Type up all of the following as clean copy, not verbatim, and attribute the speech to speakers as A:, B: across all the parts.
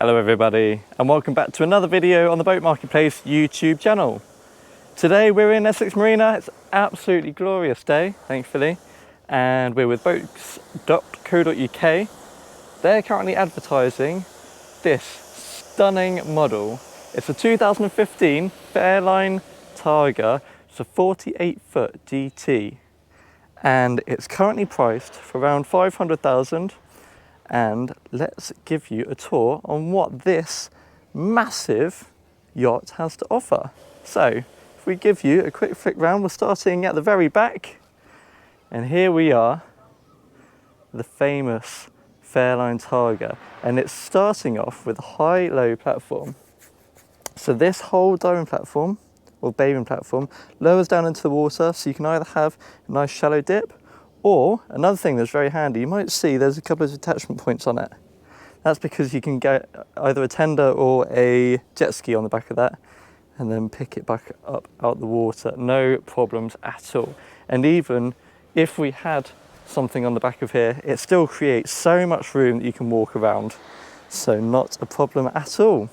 A: Hello everybody, and welcome back to another video on the Boat Marketplace YouTube channel. Today we're in Essex Marina. It's an absolutely glorious day, thankfully, and we're with boats.co.uk. They're currently advertising this stunning model. It's a 2015 Fairline Targa. It's a 48-foot GT, and it's currently priced for around 500,000. And let's give you a tour on what this massive yacht has to offer. So if we give you a quick flick round, we're starting at the very back, and here we are, the famous Fairline Targa, and it's starting off with a high-low platform. So this whole diving platform or bathing platform lowers down into the water, so you can either have a nice shallow dip, or another thing that's very handy, you might see there's a couple of attachment points on it. That's because you can get either a tender or a jet ski on the back of that and then pick it back up out the water. No problems at all. And even if we had something on the back of here, it still creates so much room that you can walk around. So not a problem at all.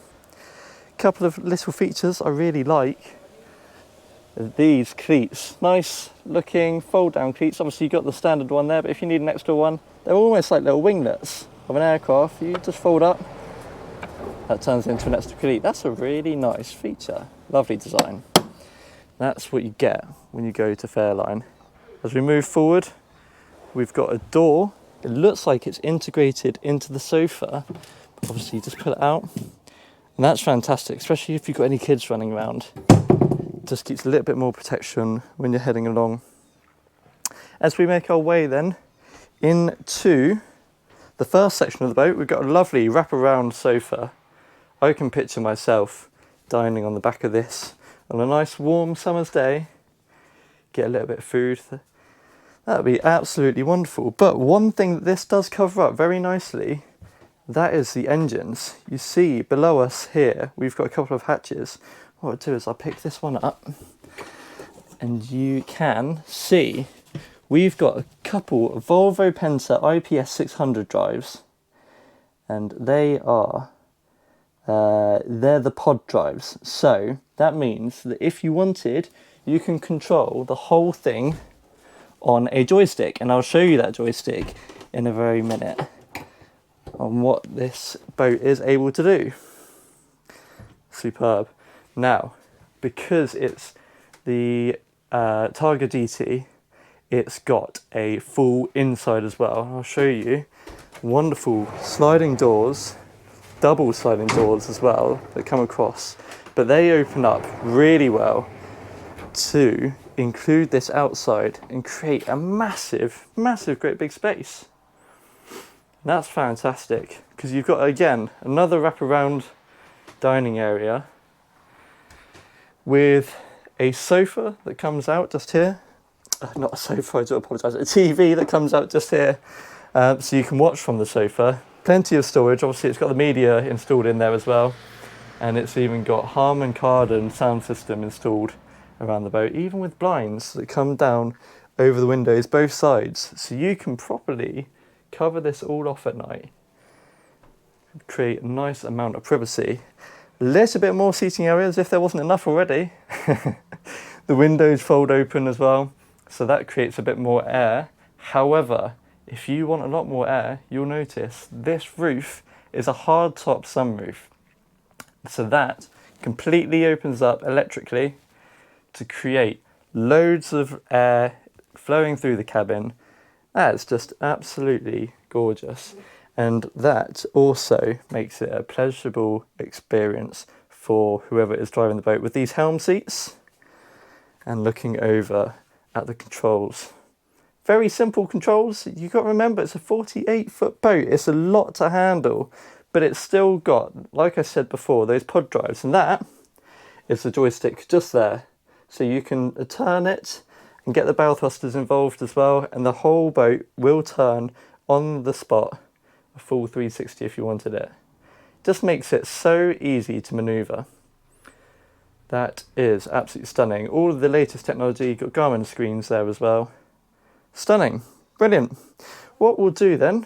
A: A couple of little features I really like. These cleats, nice looking fold down cleats. Obviously you've got the standard one there, but if you need an extra one, they're almost like little winglets of an aircraft. You just fold up, that turns into an extra cleat. That's a really nice feature, lovely design. That's what you get when you go to Fairline. As we move forward, we've got a door. It looks like it's integrated into the sofa, but obviously you just pull it out, and that's fantastic, especially if you've got any kids running around. Just keeps a little bit more protection when you're heading along. As we make our way then into the first section of the boat, we've got a lovely wraparound sofa. I can picture myself dining on the back of this on a nice warm summer's day, get a little bit of food. That would be absolutely wonderful. But one thing that this does cover up very nicely, that is the engines. You see below us here, we've got a couple of hatches. What I'll do is I'll pick this one up, and you can see we've got a couple of Volvo Penta IPS 600 drives, and they're the pod drives. So that means that if you wanted, you can control the whole thing on a joystick, and I'll show you that joystick in a very minute on what this boat is able to do. Superb. Now, because it's the Targa GT, it's got a full inside as well. I'll show you wonderful sliding doors, double sliding doors as well that come across, but they open up really well to include this outside and create a massive, great big space. And that's fantastic, because you've got, again, another wraparound dining area with a sofa that comes out just here. Not a sofa, I do apologise. A TV that comes out just here, so you can watch from the sofa. Plenty of storage. Obviously it's got the media installed in there as well, and it's even got Harman Kardon sound system installed around the boat, even with blinds that come down over the windows both sides, so you can properly cover this all off at night. Create a nice amount of privacy. A little bit more seating areas if there wasn't enough already. The windows fold open as well, so that creates a bit more air. However, if you want a lot more air, you'll notice this roof is a hard top sunroof. So that completely opens up electrically to create loads of air flowing through the cabin. That's just absolutely gorgeous. And that also makes it a pleasurable experience for whoever is driving the boat with these helm seats and looking over at the controls. Very simple controls. You've got to remember, it's a 48-foot boat. It's a lot to handle, but it's still got, like I said before, those pod drives, and that is the joystick just there. So you can turn it and get the bow thrusters involved as well, and the whole boat will turn on the spot, a full 360 if you wanted it. Just makes it so easy to manoeuvre. That is absolutely stunning. All of the latest technology, you've got Garmin screens there as well. Stunning, brilliant. What we'll do then,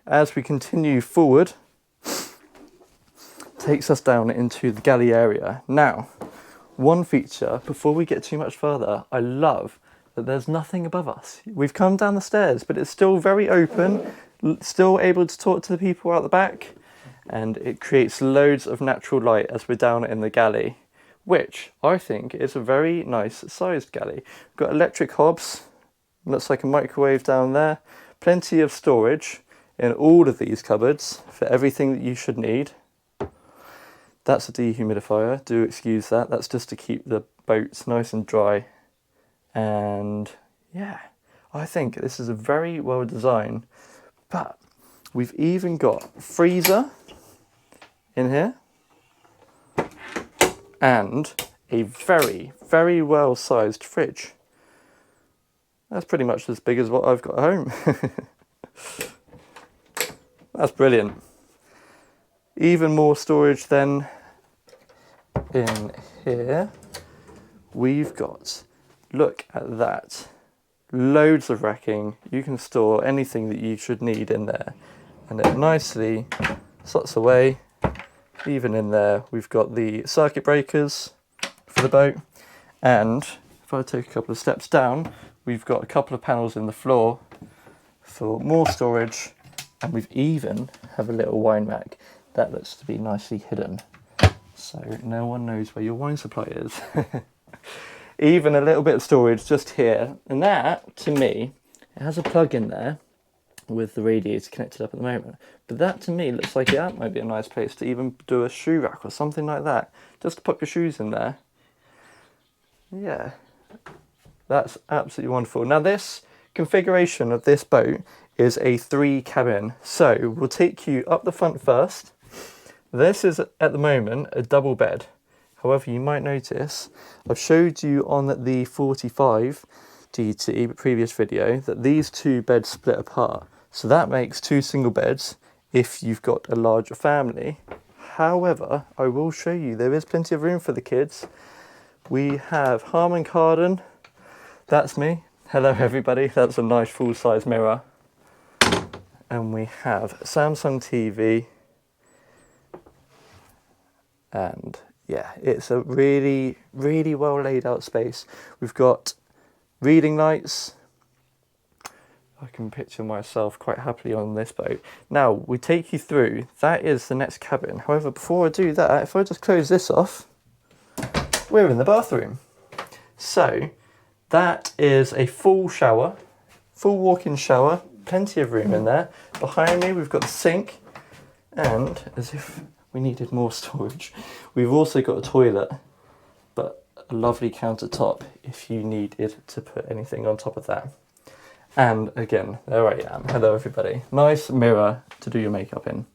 A: as we continue forward, takes us down into the galley area. Now, one feature, before we get too much further, I love that there's nothing above us. We've come down the stairs, but it's still very open, still able to talk to the people out the back, and it creates loads of natural light as we're down in the galley, which I think is a very nice sized galley. We've got electric hobs, looks like a microwave down there, plenty of storage in all of these cupboards for everything that you should need. That's a dehumidifier, do excuse that, that's just to keep the boats nice and dry. And yeah, I think this is a very well designed, but we've even got freezer in here and a very, very well sized fridge. That's pretty much as big as what I've got at home. That's brilliant. Even more storage then in here. We've got, look at that, loads of racking. You can store anything that you should need in there, and it nicely slots away. Even in there we've got the circuit breakers for the boat, and if I take a couple of steps down, we've got a couple of panels in the floor for more storage, and we've even have a little wine rack that looks to be nicely hidden, so no one knows where your wine supply is. Even a little bit of storage just here, and that, to me, it has a plug in there with the radiator connected up at the moment, but that to me looks like that might be a nice place to even do a shoe rack or something like that, just to pop your shoes in there. Yeah, that's absolutely wonderful. Now this configuration of this boat is a 3 cabin, so we'll take you up the front first. This is at the moment a double bed. However, you might notice, I've showed you on the 45 GT previous video that these 2 beds split apart. So that makes 2 single beds if you've got a larger family. However, I will show you there is plenty of room for the kids. We have Harman Kardon, that's me. Hello everybody, that's a nice full-size mirror. And we have Samsung TV, and yeah, it's a really, really well laid out space. We've got reading lights. I can picture myself quite happily on this boat. Now, we take you through, that is the next cabin. However, before I do that, if I just close this off, we're in the bathroom. So, that is a full shower, full walk-in shower, plenty of room in there. Behind me, we've got the sink, and as if we needed more storage, we've also got a toilet, but a lovely countertop if you needed to put anything on top of that. And again, there I am. Hello everybody. Nice mirror to do your makeup in.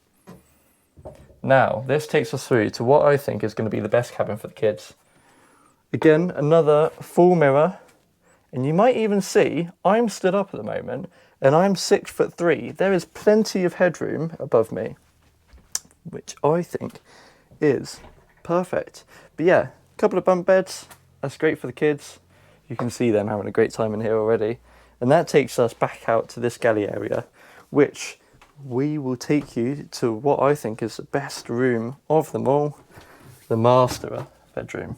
A: Now, this takes us through to what I think is going to be the best cabin for the kids. Again, another full mirror, and you might even see I'm stood up at the moment, and I'm 6'3". There is plenty of headroom above me, which I think is perfect. But yeah, a couple of bunk beds, that's great for the kids. You can see them having a great time in here already. And that takes us back out to this galley area, which we will take you to what I think is the best room of them all, the master bedroom,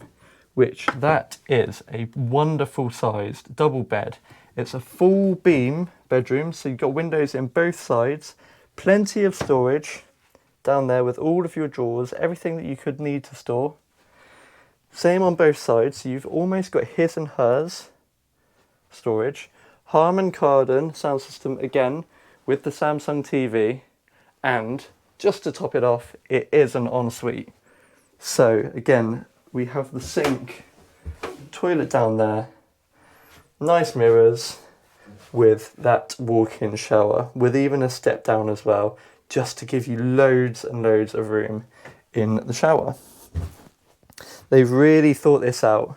A: which that is a wonderful sized double bed. It's a full beam bedroom, so you've got windows in both sides, plenty of storage down there with all of your drawers, everything that you could need to store. Same on both sides, so you've almost got his and hers storage. Harman Kardon sound system again with the Samsung TV, and just to top it off, it is an ensuite. So again, we have the sink, toilet down there, nice mirrors with that walk-in shower with even a step down as well, just to give you loads and loads of room in the shower. They've really thought this out.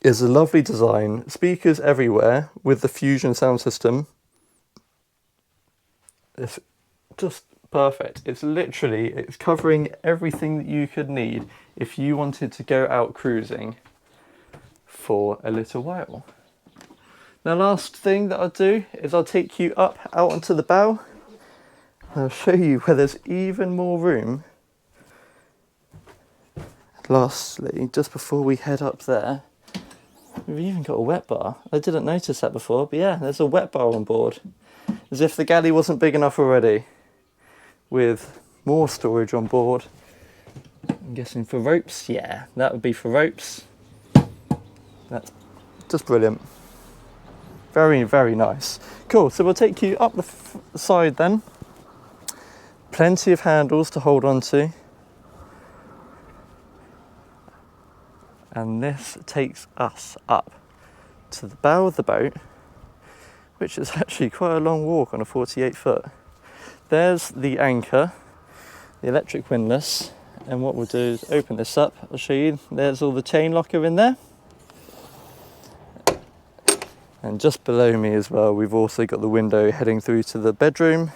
A: It's a lovely design, speakers everywhere with the Fusion sound system. It's just perfect. It's covering everything that you could need if you wanted to go out cruising for a little while. Now, last thing that I'll do is I'll take you up out onto the bow, I'll show you where there's even more room. Lastly, just before we head up there, we've even got a wet bar. I didn't notice that before, but yeah, there's a wet bar on board. As if the galley wasn't big enough already, with more storage on board. I'm guessing for ropes. Yeah, that would be for ropes. That's just brilliant. Very, very nice. Cool, so we'll take you up the side then. Plenty of handles to hold on to. And this takes us up to the bow of the boat, which is actually quite a long walk on a 48 foot. There's the anchor, the electric windlass, and what we'll do is open this up. I'll show you. There's all the chain locker in there. And just below me as well, we've also got the window heading through to the bedroom.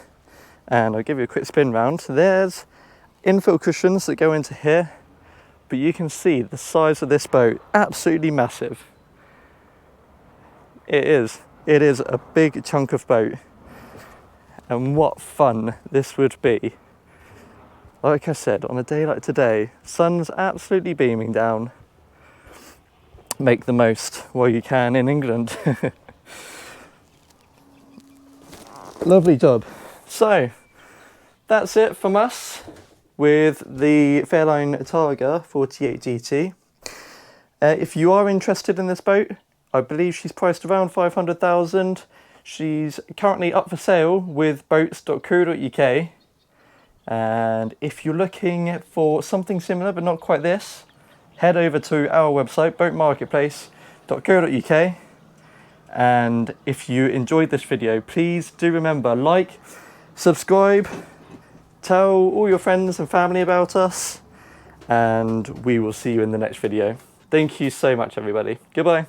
A: And I'll give you a quick spin round. There's infill cushions that go into here, but you can see the size of this boat, absolutely massive. It is a big chunk of boat. And what fun this would be. Like I said, on a day like today, sun's absolutely beaming down. Make the most while you can in England. Lovely job. So, that's it from us with the Fairline Targa 48 GT. If you are interested in this boat, I believe she's priced around 500,000. She's currently up for sale with boats.co.uk. And if you're looking for something similar but not quite this, head over to our website, boatmarketplace.co.uk. And if you enjoyed this video, please do remember, like, subscribe, tell all your friends and family about us, and we will see you in the next video. Thank you so much, everybody. Goodbye.